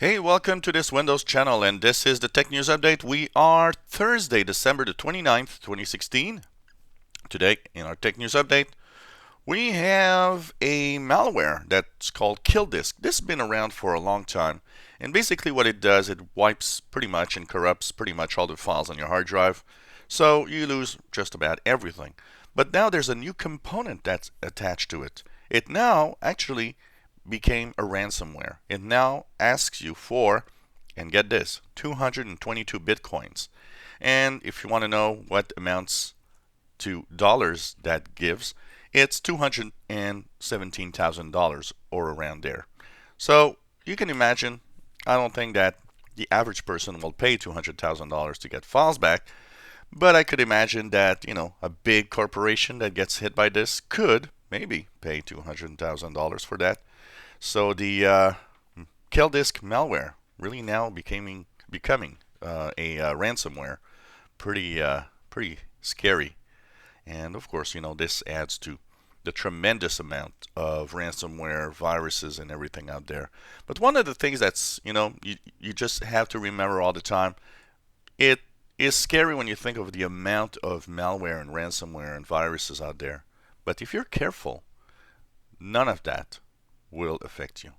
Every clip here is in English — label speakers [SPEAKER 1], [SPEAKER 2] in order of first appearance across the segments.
[SPEAKER 1] Hey, welcome to this Windows channel, and this is the Tech News Update. We are Thursday, December the 29th, 2016. Today, in our Tech News Update, we have a malware that's called KillDisk. This has been around for a long time, and basically what it does, it wipes pretty much and corrupts pretty much all the files on your hard drive, so you lose just about everything. But now there's a new component that's attached to it. It now actually became a ransomware. It now asks you for, and get this, 222 bitcoins. And if you want to know what amounts to dollars that gives, it's $217,000 or around there. So you can imagine, I don't think that the average person will pay $200,000 to get files back, but I could imagine that, a big corporation that gets hit by this could maybe pay $200,000 for that. So the KillDisk malware really now becoming a ransomware, pretty scary. And of course, this adds to the tremendous amount of ransomware viruses and everything out there. But one of the things that's you just have to remember all the time, it is scary when you think of the amount of malware and ransomware and viruses out there. But if you're careful, none of that will affect you.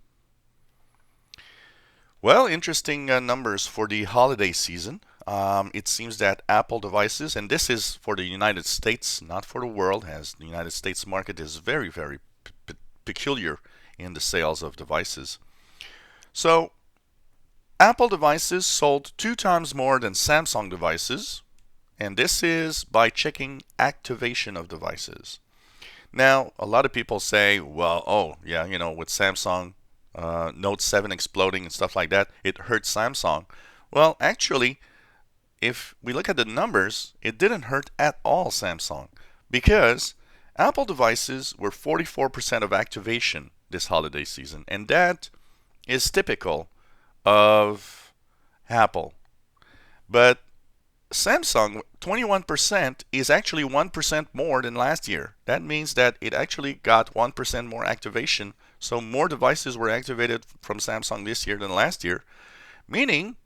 [SPEAKER 1] Well, interesting numbers for the holiday season. It seems that Apple devices, and this is for the United States, not for the world, as the United States market is very peculiar in the sales of devices. So, Apple devices sold 2 times more than Samsung devices, and this is by checking activation of devices. Now, a lot of people say, well, oh, yeah, with Samsung Note 7 exploding and stuff like that, it hurt Samsung. Well, actually, if we look at the numbers, it didn't hurt at all Samsung, because Apple devices were 44% of activation this holiday season, and that is typical of Apple. But Samsung, 21%, is actually 1% more than last year. That means that it actually got 1% more activation. So more devices were activated from Samsung this year than last year, meaning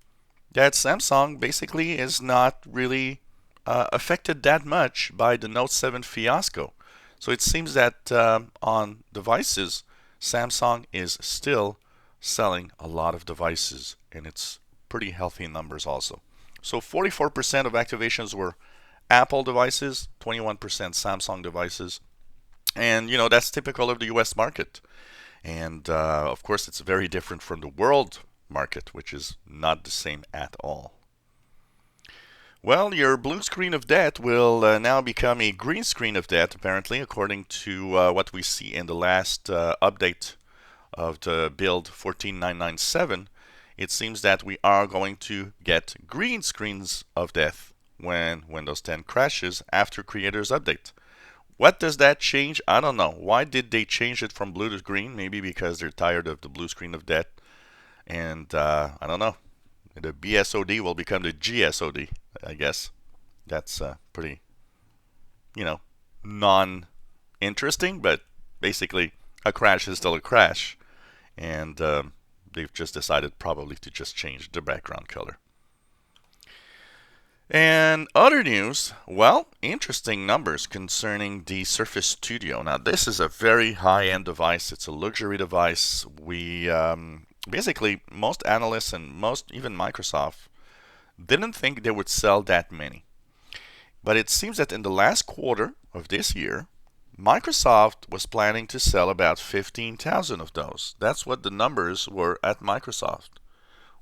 [SPEAKER 1] that Samsung basically is not really affected that much by the Note 7 fiasco. So it seems that on devices, Samsung is still selling a lot of devices, and it's pretty healthy numbers also. So 44% of activations were Apple devices, 21% Samsung devices. And, that's typical of the US market. And, of course, it's very different from the world market, which is not the same at all. Well, your blue screen of death will now become a green screen of death, apparently, according to what we see in the last update of the build 14997. It seems that we are going to get green screens of death when Windows 10 crashes after Creators Update. What does that change? I don't know. Why did they change it from blue to green? Maybe because they're tired of the blue screen of death. And I don't know. The BSOD will become the GSOD, I guess. That's pretty, non-interesting, but basically a crash is still a crash. And they've just decided probably to just change the background color. And other news, well, interesting numbers concerning the Surface Studio. Now, this is a very high-end device. It's a luxury device. We basically, most analysts and even Microsoft didn't think they would sell that many. But it seems that in the last quarter of this year, Microsoft was planning to sell about 15,000 of those. That's what the numbers were at Microsoft.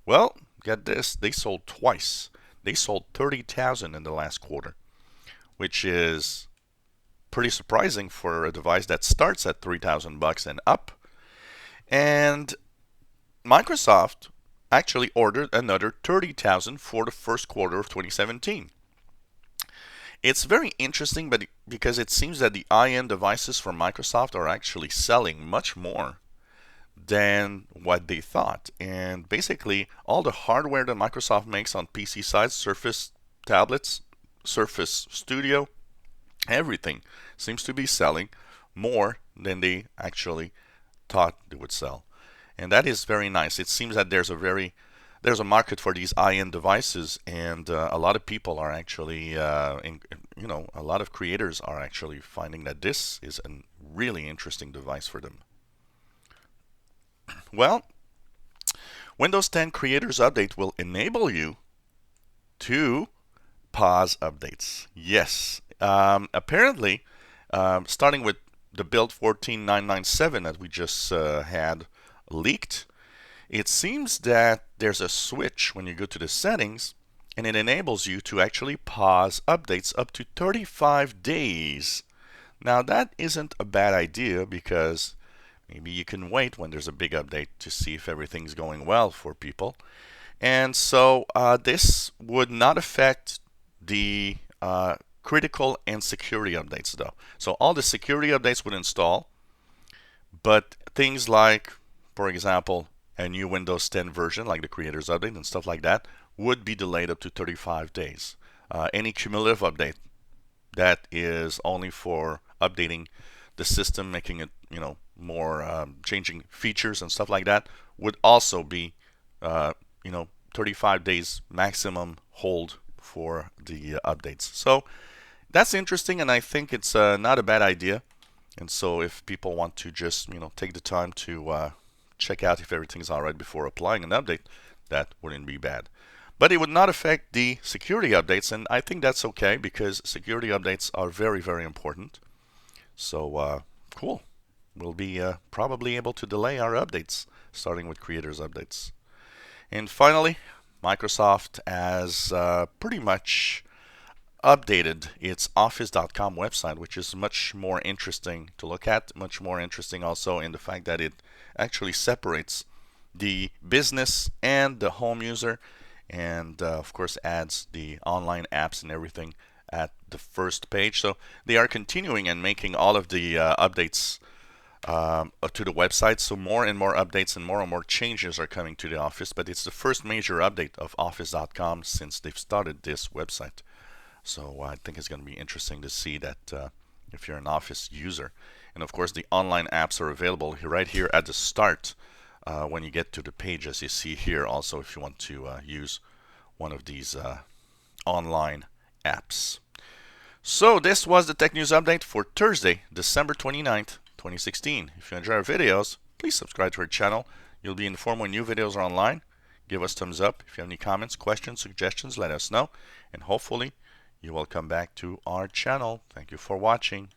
[SPEAKER 1] Well, get this, they sold twice. They sold 30,000 in the last quarter, which is pretty surprising for a device that starts at $3,000 and up. And Microsoft actually ordered another 30,000 for the first quarter of 2017. It's very interesting, but because it seems that the high-end devices from Microsoft are actually selling much more than what they thought. And basically, all the hardware that Microsoft makes on PC side, Surface tablets, Surface Studio, everything seems to be selling more than they actually thought they would sell. and that is very nice. It seems that there's a market for these high-end devices, and a lot of people are actually, a lot of creators are actually finding that this is a really interesting device for them. Well, Windows 10 Creators Update will enable you to pause updates. Yes, apparently, starting with the build 14997 that we just had leaked, it seems that there's a switch when you go to the settings, and it enables you to actually pause updates up to 35 days. Now that isn't a bad idea, because maybe you can wait when there's a big update to see if everything's going well for people. And so this would not affect the critical and security updates though. So all the security updates would install, but things like, for example, a new Windows 10 version, like the Creators Update and stuff like that, would be delayed up to 35 days. Any cumulative update that is only for updating the system, making it, more, changing features and stuff like that, would also be, 35 days maximum hold for the updates. So that's interesting, and I think it's not a bad idea. And so if people want to just, take the time to check out if everything's all right before applying an update, that wouldn't be bad. But it would not affect the security updates, and I think that's okay, because security updates are very, very important. So cool. We'll be probably able to delay our updates, starting with Creators Updates. And finally, Microsoft has pretty much updated its Office.com website, which is much more interesting to look at, much more interesting also in the fact that it actually separates the business and the home user, and of course adds the online apps and everything at the first page. So they are continuing and making all of the updates to the website. So more and more updates and more changes are coming to the Office, but it's the first major update of Office.com since they've started this website. So I think it's going to be interesting to see that if you're an Office user. And of course, the online apps are available right here at the start when you get to the page, as you see here. Also, if you want to use one of these online apps. So this was the Tech News Update for Thursday, December 29th, 2016. If you enjoy our videos, please subscribe to our channel. You'll be informed when new videos are online. Give us thumbs up. If you have any comments, questions, suggestions, let us know. And hopefully, you will come back to our channel. Thank you for watching.